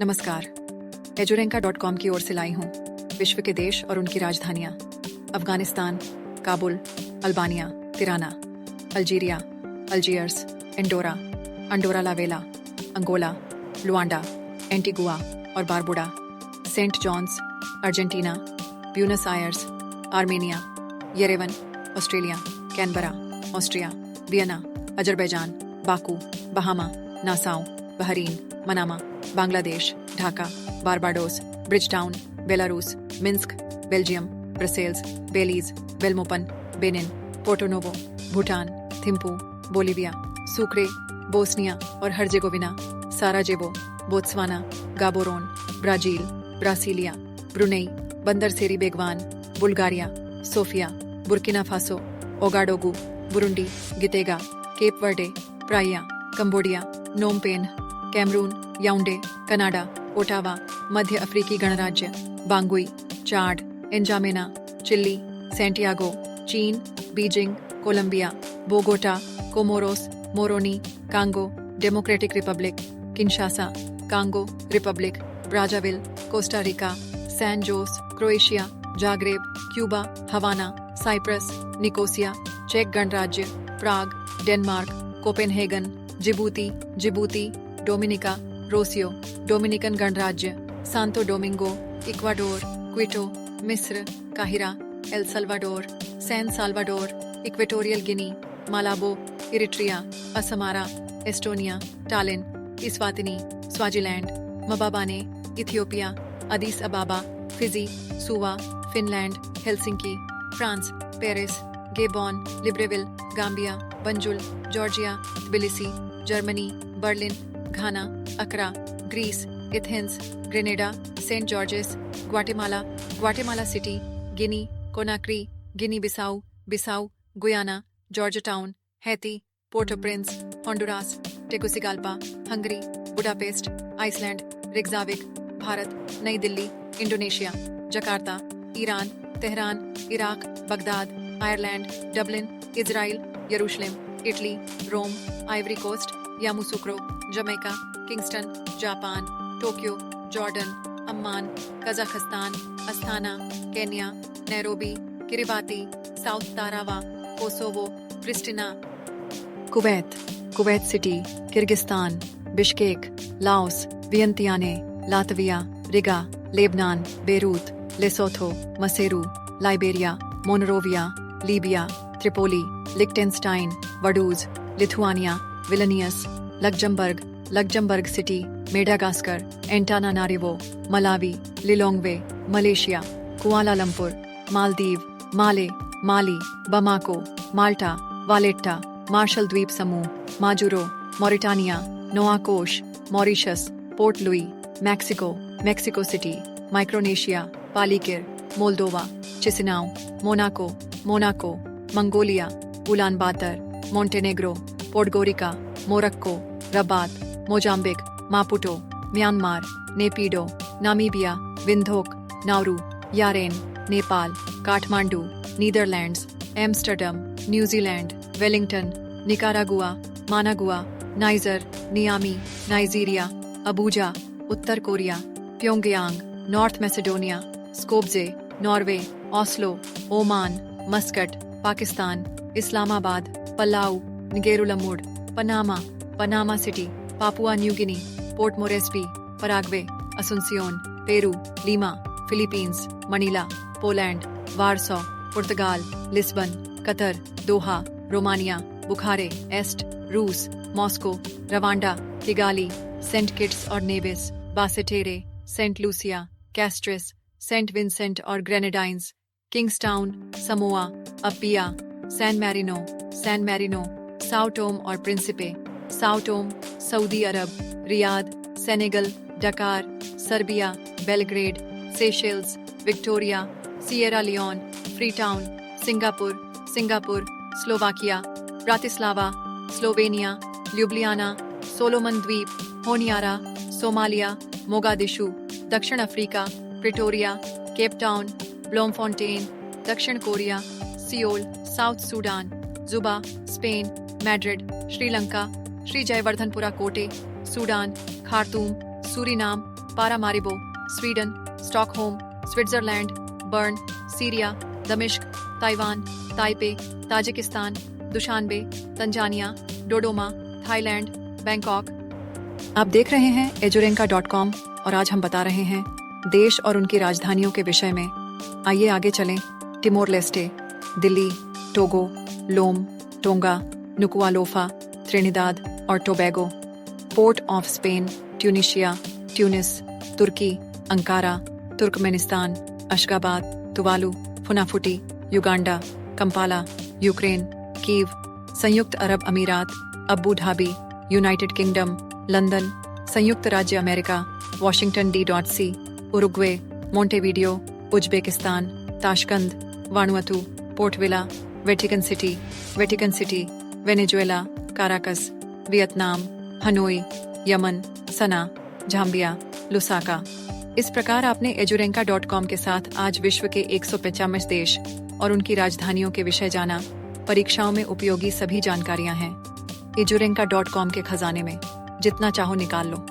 नमस्कार। एजुरेंका.com की ओर से लाई हूँ विश्व के देश और उनकी राजधानियाँ। Afghanistan, Kabul, Albania, Tirana, Algeria, Algiers, Andorra, Andorra la Vella, Angola, Luanda, Antigua और Barbuda, Saint John's, Argentina, Buenos Aires, Armenia, Yerevan, Australia, Canberra, Austria, Vienna, Azerbaijan, Baku, Bahamas, Nassau, Bahrain, Manama, Bangladesh, Dhaka, Barbados, Bridgetown, Belarus, Minsk, Belgium, Brussels, Belize, Belmopan, Benin, Porto Novo, Bhutan, Thimphu, Bolivia, Sucre, Bosnia और Herzegovina, Sarajevo, Botswana, Gaborone, Brazil, Brasilia, Brunei, Bandar Seri Begawan, Bulgaria, Sofia, Burkina Faso, ओगाडोगु, Burundi, Gitega, Cape Verde, Praia, Cambodia, Phnom Penh, Cameroon, Yaounde, Canada, Ottawa, मध्य अफ्रीकी गणराज्य, Bangui, Chad, N'Djamena, Chile, Santiago, चीन, Beijing, Colombia, Bogota, Comoros, Moroni, Congo, Democratic Republic, Kinshasa, Congo Republic, Brazzaville, Costa Rica, San Jose, Croatia, Zagreb, Cuba, Havana, Cyprus, Nicosia, चेक गणराज्य, Prague, Denmark, Copenhagen, Djibouti, Dominica, Roseau, Dominican गणराज्य, Santo Domingo, Ecuador, Quito, मिस्र, काहिरा, El Salvador, San Salvador, Equatorial Guinea, Malabo, Eritrea, Asmara, Estonia, टालिन, Eswatini, Swaziland, Mbabane, Ethiopia, Addis Ababa, Fiji, Suva, Finland, Helsinki, France, Paris, Gabon, Libreville, Gambia, Banjul, Georgia, Tbilisi, Germany, Berlin, Ghana, Accra, Greece, Athens, Grenada, Saint George's, Guatemala City, Guinea, Conakry, Guinea Bissau, Guyana, Georgetown, Haiti, Port-au-Prince, Honduras, Tegucigalpa, Hungary, Budapest, Iceland, Reykjavik, Bharat, नई Delhi, Indonesia, Jakarta, Iran, Tehran, Iraq, Baghdad, Ireland, Dublin, Israel, यरूशलेम, Italy, Rome, Ivory Coast, Yamoussoukro, Jamaica, Kingston, Japan, Tokyo, Jordan, Amman, Kazakhstan, Asthana, Kenya, Nairobi, Kiribati, South Tarawa, Kosovo, Pristina, Kuwait City, Kyrgyzstan, Bishkek, Laos, Vientiane, Latvia, Riga, Lebanon, Beirut, Lesotho, Maseru, Liberia, Monrovia, Libya, Tripoli, Liechtenstein, Vaduz, Lithuania, Vilnius, Luxembourg City, Madagascar, Antananarivo, Malawi, Lilongwe, Malaysia, Kuala Lumpur, Maldives, Mali, Bamako, Malta, Valletta, Marshall द्वीप समूह, Majuro, Mauritania, Nouakchott, Mauritius, Port Louis, Mexico City, Micronesia, Palikir, Moldova, Chisinau, Monaco, Mongolia, Ulaanbaatar, Montenegro, Podgorica, Morocco, Rabat, Mozambique, Maputo, Myanmar, Naypyidaw, Namibia, Windhoek, Nauru, Yaren, Nepal, Kathmandu, Netherlands, Amsterdam, New Zealand, Wellington, Nicaragua, Managua, Niger, Niamey, Nigeria, Abuja, उत्तर Korea, Pyongyang, North Macedonia, Skopje, Norway, Oslo, Oman, Muscat, Pakistan, Islamabad, Palau, Ngerulmud, Panama City, Papua New Guinea, Port Moresby, Paraguay, Asuncion, Peru, Lima, Philippines, Manila, Poland, Warsaw, पुर्तगाल, Lisbon, Qatar, Doha, Romania, Bucharest, रूस, Moscow, Rwanda, Kigali, Saint Kitts और Nevis, Basseterre, Saint Lucia, Castries, Saint Vincent और Grenadines, Kingstown, Samoa, Apia, San Marino, Sao Tome और Principe, Sao Tome, Saudi Arabia, Riyadh, Senegal, Dakar, Serbia, Belgrade, Seychelles, Victoria, Sierra Leone, Freetown, Singapore, Slovakia, Bratislava, Slovenia, Ljubljana, Solomon द्वीप, Honiara, Somalia, Mogadishu, दक्षिण Africa, Pretoria, Cape Town, Bloemfontein, दक्षिण Korea, Seoul, South Sudan, Juba, Spain, Madrid, Sri Lanka, Sri Jayawardenepura Kotte, Sudan, Khartoum, Suriname, Paramaribo, Sweden, Stockholm, Switzerland, Bern, Syria, दमिश्क, Taiwan, Taipei, Tajikistan, Dushanbe, Tanzania, Dodoma, Thailand, Bangkok. आप देख रहे हैं एजुरेंका.com और आज हम बता रहे हैं देश और उनकी राजधानियों के विषय में। आइए आगे चलें। Timor Leste, Dili, Togo, Lome, Tonga, Nuku'alofa, Trinidad और Tobago. Port of Spain, Tunisia, Tunis, Turkey, Ankara, Turkmenistan, Ashgabat, Tuvalu, Funafuti, Uganda, Kampala, Ukraine, Kyiv, संयुक्त अरब अमीरात, Abu Dhabi, United Kingdom, London, संयुक्त राज्य America, Washington DC, Uruguay, Montevideo, Uzbekistan, Tashkent, Vanuatu, Port Vila, Vatican City, Venezuela, Caracas, Vietnam, Hanoi, Yemen, Sanaa, Zambia, Lusaka. इस प्रकार आपने एजुरेंका.com के साथ आज विश्व के 195 देश और उनकी राजधानियों के विषय जाना। परीक्षाओं में उपयोगी सभी जानकारियां हैं एजुरेंका.com के खजाने में। जितना चाहो निकाल लो।